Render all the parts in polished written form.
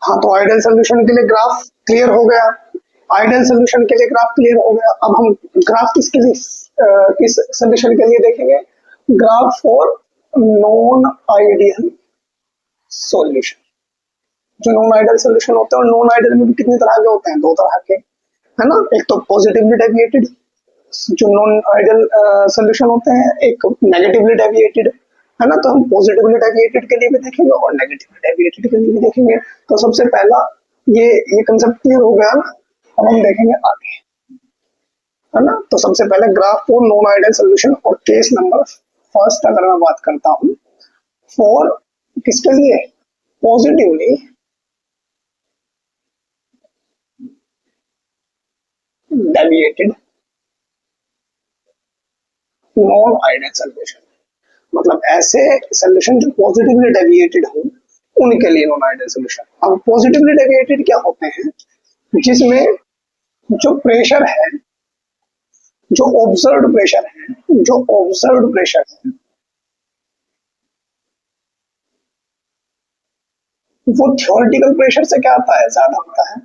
हाँ, तो ideal solution के लिए ग्राफ क्लियर हो गया। आइडियल सोल्यूशन के लिए ग्राफ क्लियर हो गया। अब हम ग्राफ किसके लिए किस सोल्यूशन के लिए देखेंगे? Graph for non ideal solution. जो नॉन आइडियल सॉल्यूशन होते हैं, और नॉन आइडियल में भी कितनी तरह के होते हैं? दो तरह के, है ना। एक तो पॉजिटिवली डेविएटेड जो नॉन आइडियल सॉल्यूशन होते हैं, एक नेगेटिवली डेविएटेड, है ना। तो हम पॉजिटिवली डेविएटेड के लिए भी देखेंगे और नेगेटिवली डेविएटेड के लिए भी देखेंगे। तो सबसे पहला ये कंसेप्ट क्लियर हो गया ना। अब हम देखेंगे आगे, है ना। तो सबसे पहले graph for non ideal solution, और केस नंबर फर्स्ट अगर मैं बात करता हूँ, फॉर किसके लिए? Positively deviated non ideal solution, मतलब ऐसे सॉल्यूशन जो पॉजिटिवली डेविएटेड हो, उनके लिए नॉन आइडियल सॉल्यूशन। अब पॉजिटिवली डेविएटेड क्या होते हैं? जिसमें जो प्रेशर है, जो ऑब्जर्व्ड प्रेशर है, वो थ्योरेटिकल प्रेशर से क्या आता है? ज्यादा होता है।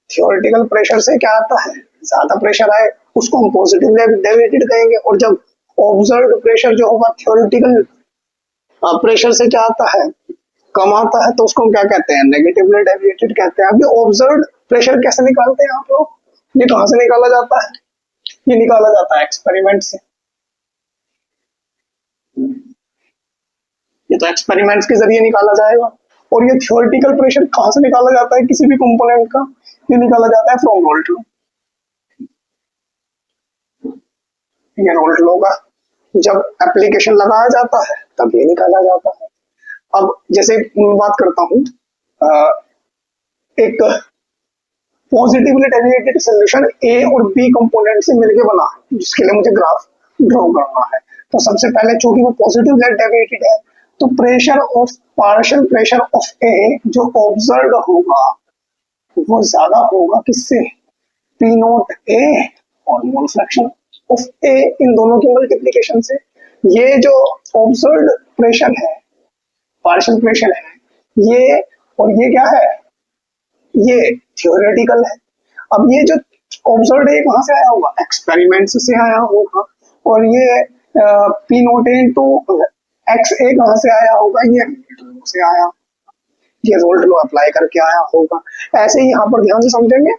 थ्योरेटिकल प्रेशर से क्या आता है? ज्यादा प्रेशर आए, उसको हम पॉजिटिवली डेविएटेड कहेंगे। और जब ऑब्जर्व्ड प्रेशर जो होगा थ्योरेटिकल प्रेशर से क्या आता है? कम आता है, तो उसको हम क्या कहते हैं? नेगेटिवली डेविएटेड कहते हैं। अब ये ऑब्जर्व्ड प्रेशर कैसे निकालते हैं आप लोग? ये कहां से निकाला जाता है? ये निकाला जाता है एक्सपेरिमेंट से। ये तो एक्सपेरिमेंट्स के जरिए निकाला जाएगा। और ये थ्योरेटिकल प्रेशर कहां से निकाला जाता है किसी भी कंपोनेंट का? ये निकाला जाता है फ्रॉम वोल्ट लॉ। ये वोल्ट लॉ का जब एप्लीकेशन लगाया जाता है तब ये निकाला जाता है। अब जैसे मैं बात करता हूँ, एक पॉजिटिवली डेविएटेड सॉल्यूशन ए और बी कंपोनेंट से मिलके बना है, जिसके लिए मुझे ग्राफ ड्रॉ करना है। तो सबसे पहले चूंकि वो पॉजिटिवली डेविएटेड है, तो pressure of partial pressure of A जो ऑब्जर्व होगा वो ज्यादा होगा किससे? पी नॉट ए और मोल फ्रैक्शन ऑफ ए, इन दोनों की मल्टीप्लिकेशन से। ये जो ऑब्जर्व प्रेशर है, पार्शियल प्रेशर है, ये और ये क्या है? ये थ्योरेटिकल है। अब ये जो ऑब्जर्व है कहां से आया होगा? एक्सपेरिमेंट से आया होगा। और ये पी नोट इनटू एक्स ए कहां से आया होगा? ये से आया, ये वोल्ट लॉ अप्लाई करके आया होगा। ऐसे ही यहाँ पर ध्यान से समझेंगे।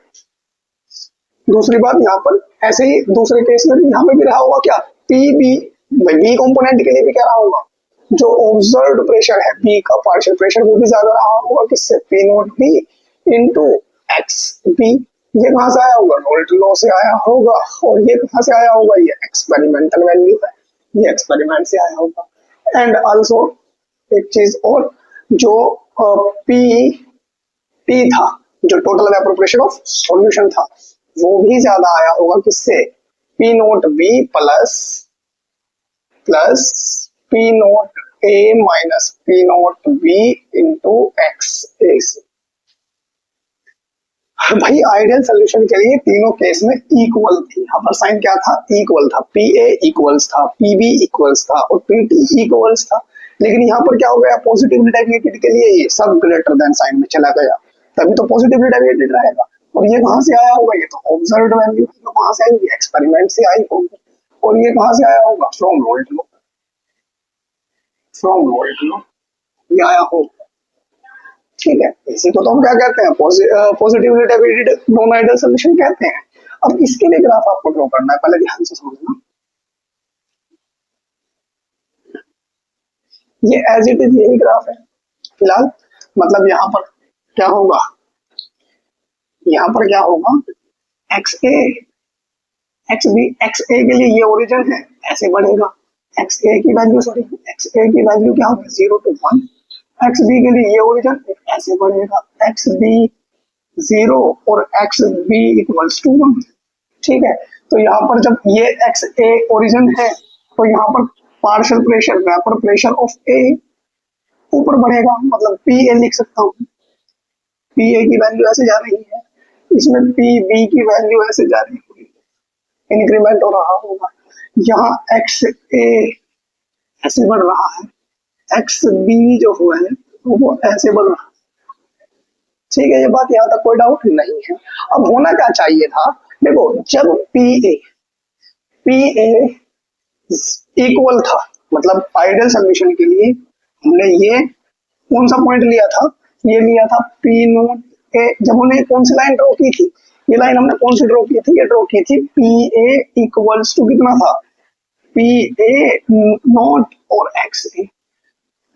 दूसरी बात यहाँ पर ऐसे ही दूसरे केस में भी यहाँ पे भी रहा होगा क्या? पी बी, बी कंपोनेंट के लिए भी क्या रहा होगा? जो ऑब्जर्व्ड प्रेशर है बी का, पार्शियल प्रेशर, वो भी ज्यादा रहा होगा किससे? P naught B into X B. ये कहां से आया होगा? वोल्ट लॉ से आया होगा। और ये कहां से आया होगा? ये एक्सपेरिमेंटल वैल्यू है, ये एक्सपेरिमेंट से आया होगा। एंड आल्सो एक चीज और, जो पी टी था, जो total vapour pressure of solution था, वो भी ज्यादा आया होगा किससे? P naught B plus P naught A minus P naught B into X A से। भाई आइडियल सोल्यूशन के लिए तीनों केस में इक्वल थी। यहाँ पर साइन क्या था? इक्वल था। पी ए इक्वल्स था, पी बी इक्वल्स था और पी टी इक्वल्स था। लेकिन यहाँ पर क्या हो गया? पॉजिटिवली डेविएटेड के लिए ये सब ग्रेटर देन साइन में चला गया, तभी तो पॉजिटिवली डेविएटेड रहेगा। और ये कहां से आया होगा? ये तो ऑब्जर्व्ड वैल्यू तो कहां से आएगी? एक्सपेरिमेंट से आई होगी। और ये कहां से आया होगा? From volt law, from volt law ये आया होगा। ठीक है, इसी को तो हम क्या कहते हैं? Positively deviated non ideal solution कहते हैं। अब इसके लिए ग्राफ आपको ड्रॉ करना है, पहले ध्यान से समझना। ये एज इट इज यही ग्राफ है फिलहाल। मतलब यहाँ पर क्या होगा? यहाँ पर क्या होगा? एक्स ए एक्स बी, एक्स ए के लिए ये ओरिजिन है, ऐसे बढ़ेगा। एक्स ए की वैल्यू सॉरी एक्स ए की वैल्यू क्या होगी? 0 to 1। एक्स बी के लिए ये ओरिजिन ऐसे बढ़ेगा, एक्स बी 0 और एक्स बी इक्वल्स टू 1। ठीक है, तो यहाँ पर जब ये एक्स ए ओरिजिन है, तो यहाँ पर partial pressure, vapour pressure of A ऊपर बढ़ेगा। मतलब पी ए लिख सकता हूँ, पी ए की वैल्यू ऐसे जा रही है, इसमें पी बी की वैल्यू ऐसे जा रही होगी, इंक्रीमेंट हो रहा होगा। यहाँ एक्स ए ऐसे बढ़ रहा है, एक्स बी जो हुआ है तो वो ऐसे बढ़ रहा। ठीक है, ये बात यहाँ तक कोई डाउट नहीं है। अब होना क्या चाहिए था, देखो जब पी ए इक्वल था, मतलब आइडियल सॉल्यूशन के लिए हमने ये कौन सा पॉइंट लिया था, ये लिया था पी नोट ए। जब हमने कौन सी लाइन ड्रॉ की थी, ये लाइन हमने कौन सी ड्रॉ की थी, ये ड्रॉ की थी पी ए इक्वल्स टू कितना था, पी ए नोट और एक्स ए,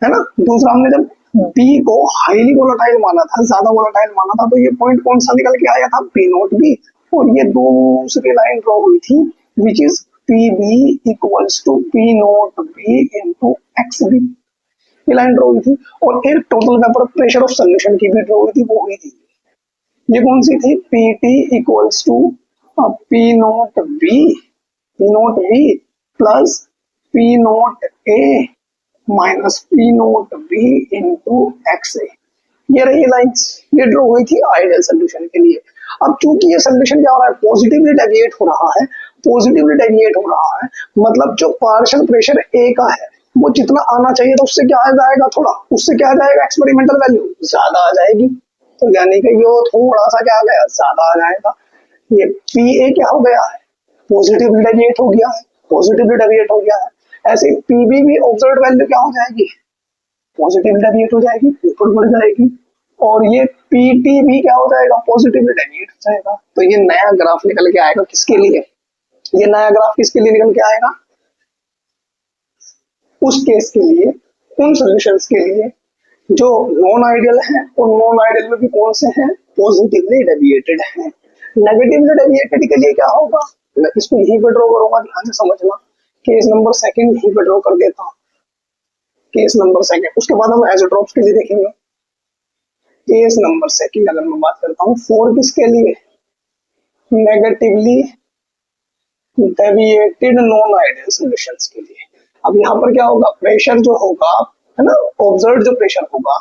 है ना। दूसरा हमने जब बी को हाईली वोलेटाइल माना था, ज्यादा वोलेटाइल माना था, तो ये पॉइंट कौन सा निकल के आया था, पी नोट बी। और ये दूसरी लाइन ड्रॉ हुई थी which is P B equals to P naught B into X B, ये लाइन ड्रॉ हुई थी। और एक total vapour pressure of solution की भी ड्रॉ हुई थी, वो हुई थी, ये कौन सी थी, P T equals to P naught B plus P naught A minus P naught B into X A, ये रही लाइंस, ये ड्रॉ हुई थी आइडियल सोल्यूशन के लिए। अब चूंकि ये सोल्यूशन क्या हो रहा है, पॉजिटिवली डेविएट हो रहा है, पॉजिटिवली डेविएट हो रहा है, मतलब जो पार्शियल प्रेशर ए का है वो जितना आना चाहिए था उससे क्या आ जाएगा, थोड़ा उससे क्या आ जाएगा, एक्सपेरिमेंटल वैल्यू ज्यादा आ जाएगी, तो यानी कि ये थोड़ा सा क्या आ गया, ज्यादा आ जाएगा। ये पी ए क्या हो गया है, पॉजिटिवली डेविएट हो गया है, पॉजिटिवली डेविएट हो गया है। ऐसे पीबी भी ऑब्जर्व वैल्यू क्या हो जाएगी, पॉजिटिव डेविएट हो जाएगी, ऊपर बढ़ जाएगी। और ये पीटी भी क्या हो जाएगा, पॉजिटिव डेविएट हो जाएगा। तो ये नया ग्राफ निकल के आएगा किसके लिए, ये नया ग्राफ किसके लिए निकल के आएगा, उस केस के लिए, उन सॉल्यूशंस के लिए जो नॉन आइडियल है, और नॉन आइडियल में भी कौन से हैं, पॉजिटिवली डेविएटेड हैं। नेगेटिवली डेविएटेड के लिए क्या होगा, मैं इसको यहीं पे ड्रॉ करूंगा, ध्यान से समझना। केस नंबर सेकंड यहीं पे ड्रॉ कर देता हूं, केस नंबर सेकंड, उसके बाद हम आइसोट्रोप्स के लिए देखेंगे। केस नंबर सेकंड अगर मैं बात करता हूँ, फोर किसके लिए, negatively deviated non ideal solutions के लिए। अब यहाँ पर क्या होगा, प्रेशर जो होगा, है ना, ऑब्जर्व जो प्रेशर होगा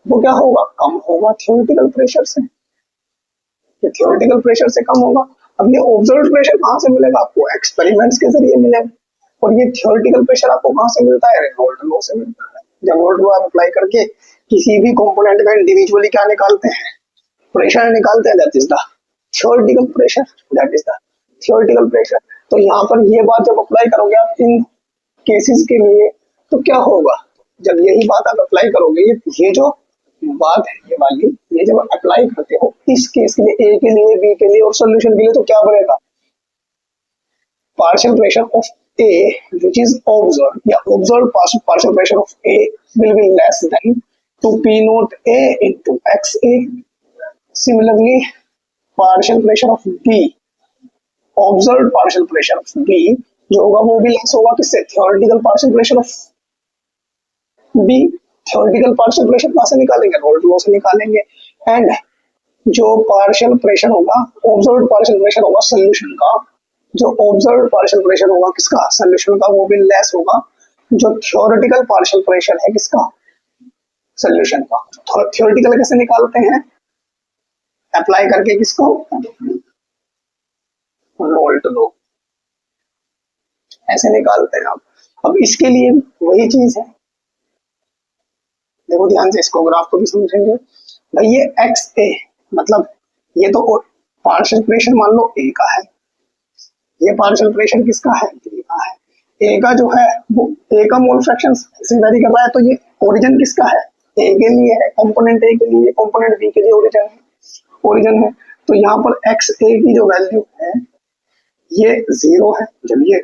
वो क्या होगा, कम होगा थ्योरेटिकल प्रेशर से, ये थ्योरेटिकल प्रेशर से कम होगा। अब ये ऑब्जर्व प्रेशर कहाँ से मिलेगा, आपको एक्सपेरिमेंट्स के जरिए मिलेगा। और ये थ्योरेटिकल प्रेशर आपको कहाँ से मिलता है, रेनॉल्ट लॉ से मिलता है। जब रेनॉल्ट लॉ अप्लाई करके किसी भी कंपोनेंट का इंडिविजुअली क्या निकालते हैं, प्रेशर निकालते हैं, that is the theoretical pressure, that is the theoretical pressure. तो यहाँ पर ये बात जब अप्लाई करोगे आप इन केसेस के लिए, तो क्या होगा, जब यही बात आप अप्लाई करोगे, ये जो बात है ये वाली, ये जब अप्लाई करते हो इस केस के लिए, ए के लिए, बी के लिए और सोल्यूशन के लिए, तो क्या बनेगा, partial pressure of A which is observed, या observed partial pressure of A will be less than 2 P naught A into XA. Similarly, partial pressure of B, observed partial pressure of B जो होगा वो भी less होगा किससे, theoretical partial pressure of B। theoretical partial pressure कहाँ से निकालेंगे, Renault law से निकालेंगे। एंड जो पार्शियल प्रेशर होगा, ऑब्जर्व्ड पार्शियल प्रेशर होगा सोल्यूशन का, जो ऑब्जर्व्ड पार्शियल प्रेशर होगा किसका, सोल्यूशन का, वो भी लेस होगा जो थ्योरेटिकल पार्शियल प्रेशर है किसका, सोल्यूशन का। थ्योरेटिकल कैसे निकालते हैं, अप्लाई करके किसको, रेनॉल्ट लॉ, ऐसे निकालते हैं आप। अब इसके लिए वही चीज है, देखो ध्यान से, इसको ग्राफ को भी समझेंगे भाई। ये एक्स ए मतलब ये तो पार्शियल प्रेशर मान लो ए का है, ये पार्शियल प्रेशर किसका है, बी का है। ए का जो है वो ए का मोल फ्रैक्शन से वेरी कर रहा है, तो ये ओरिजिन किसका है, ए के लिए है, कंपोनेंट ए के लिए, कंपोनेंट बी के लिए ओरिजिन है। तो यहाँ पर एक्स ए की जो वैल्यू है ये 0 है, जब ये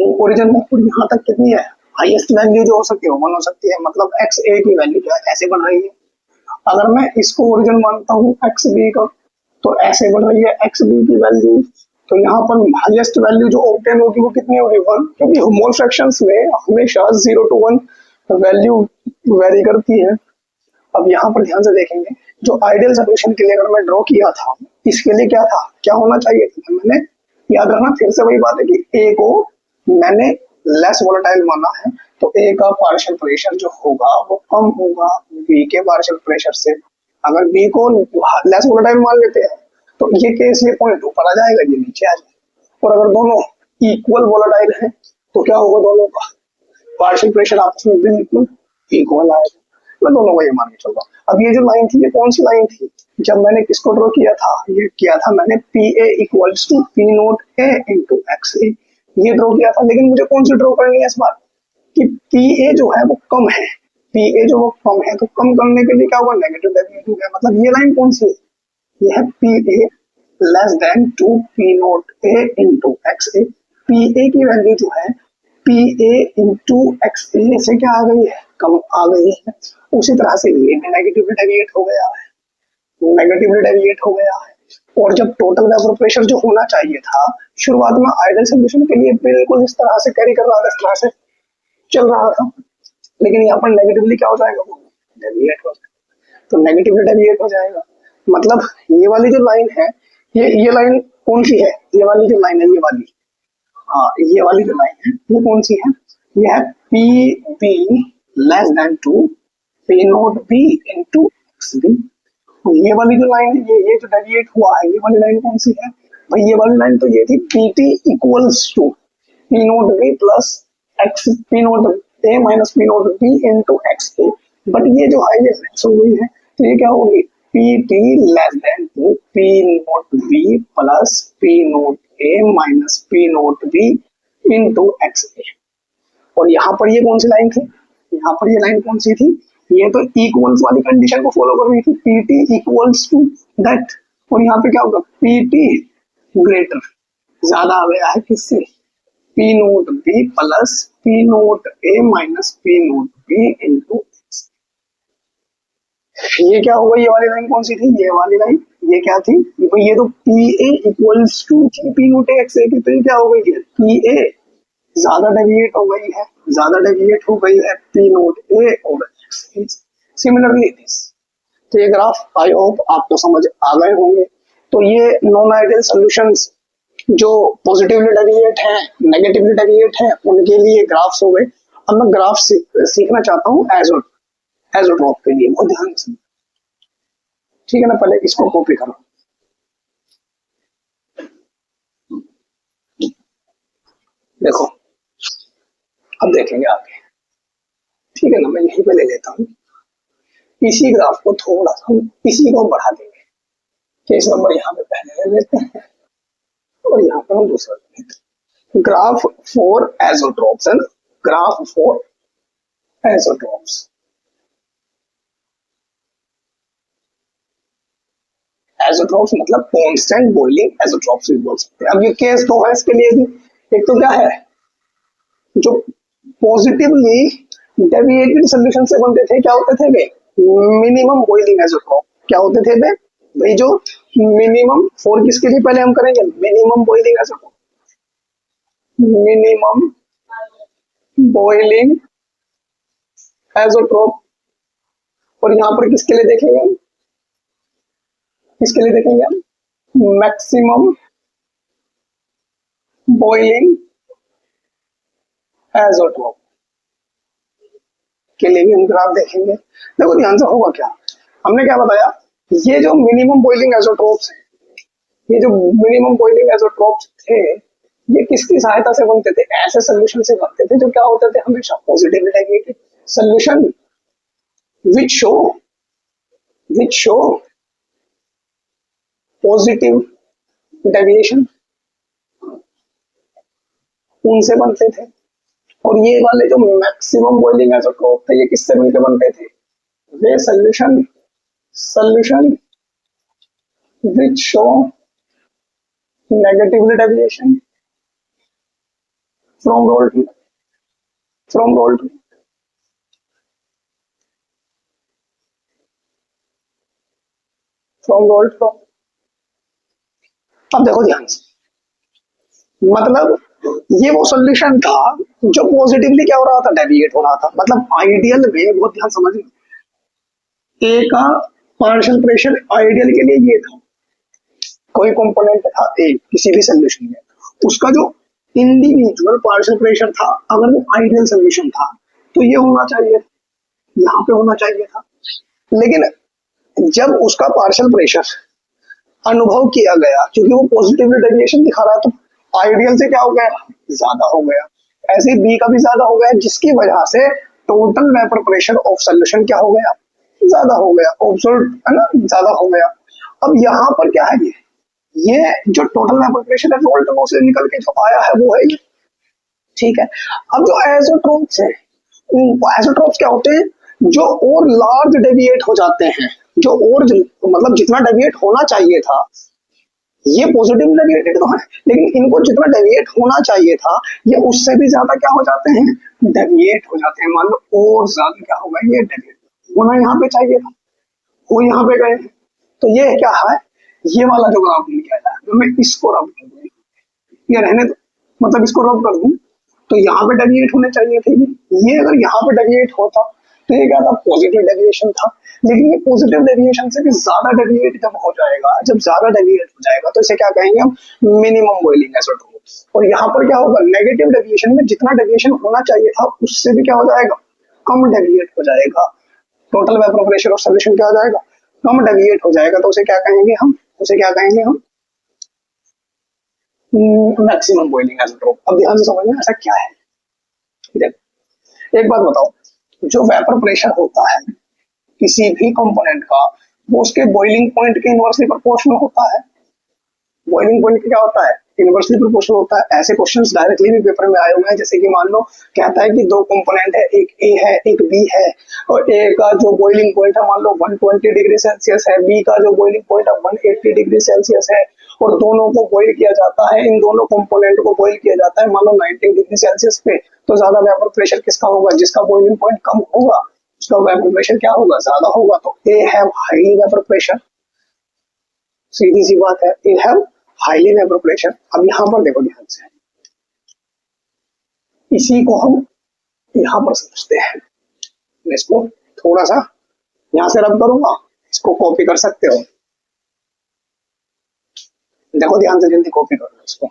ओरिजिन है, और यहाँ तक कितनी है, हाईएस्ट वैल्यू जो हो सकती है वो 1 हो सकती है, मतलब एक्स ए की वैल्यू जो है ऐसे बढ़ रही है। अगर मैं इसको ओरिजिन मानता हूँ एक्स बी का, तो ऐसे बढ़ रही है एक्स बी की वैल्यू। तो यहाँ पर हाईएस्ट वैल्यू जो ऑब्टेन होगी वो कितनी होगी, 1, क्योंकि मोल फ्रैक्शंस में हमेशा 0 to 1 वैल्यू वेरी करती है। अब यहाँ पर ध्यान से देखेंगे, जो आइडियल सॉल्यूशन के लिए अगर मैं ड्रॉ किया था, इसके लिए क्या था, क्या होना चाहिए था, मैंने याद रखना फिर से वही बात है कि ए को मैंने लेस वोलेटाइल माना है, तो ए का पार्शियल प्रेशर जो होगा वो कम होगा बी के पार्शियल प्रेशर से। अगर बी को लेस वोलेटाइल मान लेते हैं तो ये केस, ये पॉइंट ऊपर आ जाएगा, ये नीचे आ जाएगा। और अगर दोनों इक्वल वोलेटाइल हैं तो क्या होगा, दोनों का पार्शियल प्रेशर आपस में बिल्कुल इक्वल आएगा। मैं दोनों को ये मान के चल रहा हूँ। अब ये जो लाइन थी ये कौन सी लाइन थी, जब मैंने किसको ड्रॉ किया था, ये किया था मैंने P A equals to P naught A into X A, ये ड्रॉ किया था। लेकिन मुझे कौन सी ड्रॉ करनी है इस बार, कि पी ए जो है वो कम है, पी ए जो वो कम है, तो कम करने के लिए क्या होगा, नेगेटिव डेविएट हो गया। मतलब ये लाइन कौन सी है, ये है P A less than to P naught A into X A. P A की वैल्यू जो है P A into X A से क्या आ गई है, कम आ गई है। उसी तरह से ये नेगेटिव डेविएट हो गया है, नेगेटिव डेविएट हो गया है। और जब टोटल वेपर प्रेशर जो होना चाहिए था शुरुआत में आइडियल सॉल्यूशन के लिए बिल्कुल इस तरह से कैरी कर रहा था, इस तरह से चल रहा था, लेकिन यहाँ पर नेगेटिवली क्या हो जाएगा, वो डेविएट हो जाएगा। तो नेगेटिवली डेविएट हो जाएगा, मतलब ये वाली जो लाइन है, ये लाइन कौन सी है, ये वाली जो लाइन है, ये वाली, हाँ ये वाली जो लाइन है ये कौन सी है, ये है P B less than to P naught B into X B. ये वाली जो लाइन है, ये जो डेविएट हुआ है, ये वाली लाइन कौन सी है भाई, ये वाली लाइन तो ये थी P T equals to P naught B plus X, P naught A minus P naught B into X A. But ये जो है ये फिक्स हो गई है, तो ये क्या होगी, P T less than to P naught B plus P naught A minus P naught B into X A. और यहाँ पर ये कौन सी लाइन थी, यहाँ पर ये लाइन कौन सी थी, ये तो इक्वल्स वाली कंडीशन को फॉलो कर रही थी, P T equals to that. और यहाँ पे क्या होगा, पी टी ग्रेटर, ज्यादा आ गया है किससे, P naught B plus P naught A minus P naught B into, ये क्या होगा, ये वाली लाइन कौन सी थी, ये वाली लाइन, ये क्या थी, ये तो पी ए इक्वल्स टू थी पी नोट ए एक्स ए की, तो ये क्या हो गई है, पी ए ज्यादा डेविएट हो गई है, ज्यादा डेविएट हो गई है पी नोट ए और एक्स ए। सिमिलरली दिस, तो ये ग्राफ आई होप आपको समझ आ गए होंगे। तो ये नॉन आइडियल सॉल्यूशंस जो पॉजिटिवली डेविएट हैं, नेगेटिवली डेविएट हैं, उनके लिए ग्राफ्स हो गए। अब मैं ग्राफ सीखना चाहता हूँ एजोट्रॉप के लिए, बहुत ध्यान से, ठीक है ना। पहले इसको कॉपी करो, देखो अब देखेंगे आगे, ठीक है ना। मैं यहीं पे ले लेता हूँ, इसी ग्राफ को थोड़ा सा हम इसी को बढ़ा देंगे, केस नंबर यहाँ पे पहले ले लेते हैं और यहाँ पे हम दूसरा ले लेते हैं। Graph for azeotropes and graph for azeotropes. Azeotropes मतलब कांस्टेंट बॉइलिंग एजोट्रॉप्स भी बोल सकते हैं। अब ये केस दो है इसके लिए भी, एक तो क्या है, जो पॉजिटिवली डेविएटेड सॉल्यूशन से बनते थे, क्या होते थे वे, मिनिमम बॉइलिंग एजोट्रॉप। क्या होते थे वे भाई, जो मिनिमम, फॉर किसके लिए पहले हम करेंगे, minimum boiling azeotrope, minimum boiling azeotrope. और यहाँ पर किसके लिए देखेंगे, किसके लिए देखेंगे हम, मैक्सिमम बॉइलिंग एजोट्रॉप के लिए भी हम ग्राफ देखेंगे। देखो ध्यान से होगा क्या, हमने क्या बताया, ये जो मिनिमम बॉइलिंग एजोट्रॉप्स है, ये जो मिनिमम बॉइलिंग एजोट्रॉप्स थे, ये किसकी सहायता से बनते थे, ऐसे सॉल्यूशन से बनते थे जो क्या होते थे, हमेशा positive deviated solution which show positive deviation, उनसे बनते थे। और ये वाले जो मैक्सिमम बॉइलिंग एजोट्रॉप थे, ये किससे मिलकर बनते थे, वे solution which show negative deviation from roll to from roll to। अब देखो ध्यान से, मतलब ये वो सॉल्यूशन था जो पॉजिटिवली क्या हो रहा था, डेविएट हो रहा था। मतलब आइडियल में, बहुत ध्यान समझिए, ए का पार्शियल प्रेशर आइडियल के लिए ये था, कोई कंपोनेंट था ए किसी भी सॉल्यूशन में, उसका जो इंडिविजुअल पार्शियल प्रेशर था, अगर वो आइडियल सॉल्यूशन था तो ये होना चाहिए, यहाँ पे होना चाहिए था। लेकिन जब उसका पार्शियल प्रेशर अनुभव किया गया, क्योंकि वो पॉजिटिव डेविएशन दिखा रहा है, तो आइडियल से क्या हो गया, ज्यादा हो गया। ऐसे बी का भी ज्यादा हो गया, जिसकी वजह से total vapour pressure of solution क्या हो गया, ज्यादा हो गया, ऑब्जर्व है ना, ज्यादा हो गया। अब यहाँ पर क्या है, ये जो टोटल वेपर प्रेशर है वोल्ट से निकल के जो आया है वो है ये, ठीक है। अब जो एजोट्रोप्स है, एजोट्रोप्स क्या होते हैं, जो और लार्ज डेविएट हो जाते हैं, जो और मतलब जितना डेविएट होना चाहिए था, ये पॉजिटिव डेविएटेड तो है, लेकिन इनको जितना डेविएट होना चाहिए था ये उससे भी ज्यादा क्या हो जाते हैं, डेविएट हो जाते हैं। मान लो और ज्यादा क्या होगा, ये डेविएट होना यहाँ पे चाहिए था, वो यहाँ पे गए। तो ये क्या है, ये वाला जो ग्राफ मिल गया है, तो मैं इसको रब कर दूँ, ये रहने दो, मतलब इसको रब कर दूं, तो यहाँ पे डेविएट होने चाहिए थे ये अगर यहाँ पे डेविएट होता तो ये क्या था, पॉजिटिव डेविएशन था। लेकिन ये पॉजिटिव डेविएशन से भी ज्यादा डेविएट जब हो जाएगा, जब ज्यादा डेविएट हो जाएगा तो इसे क्या कहेंगे हम, मिनिमम बॉइलिंग आइसोटोप। और यहाँ पर क्या होगा, नेगेटिव डेविएशन में जितना डेविएशन होना चाहिए था उससे भी क्या हो जाएगा, कम डेविएट हो जाएगा। Total vapour pressure of solution क्या हो जाएगा, कम डेविएट हो जाएगा। तो उसे क्या कहेंगे हम, उसे क्या कहेंगे हम, मैक्सिमम बॉइलिंग आइसोटोप। अब ध्यान से समझना ऐसा क्या है। एक बात बताओ, जो वेपर प्रेशर होता है किसी भी कंपोनेंट का, वो उसके बॉइलिंग पॉइंट के इनवर्सली प्रोपोर्शनल होता है। बॉइलिंग पॉइंट क्या होता है, इनवर्सली प्रोपोर्शनल होता है। ऐसे क्वेश्चंस डायरेक्टली भी पेपर में आए हुए हैं, जैसे कि मान लो कहता है कि दो कंपोनेंट है, एक ए है एक बी है, और ए का जो बॉइलिंग पॉइंट है मान लो 120 डिग्री सेल्सियस है, बी का जो बॉइलिंग पॉइंट है 180 डिग्री सेल्सियस है, और दोनों को बॉइल किया जाता है, इन दोनों कंपोनेंट को बॉइल किया जाता है मान लो 90 डिग्री सेल्सियस पे। तो ज्यादा वेपर प्रेशर किसका होगा, जिसका बॉइलिंग पॉइंट कम होगा उसका वेपर प्रेशर क्या होगा, ज्यादा होगा। तो A have high vapour pressure, सीधी सी बात है, A have highly vapour pressure. अब यहाँ पर देखो ध्यान से, इसी को हम यहाँ पर समझते हैं। मैं इसको थोड़ा सा यहाँ से रब करूंगा, इसको कॉपी कर सकते हो, देखो ध्यान से, जल्दी कॉपी करो इसको।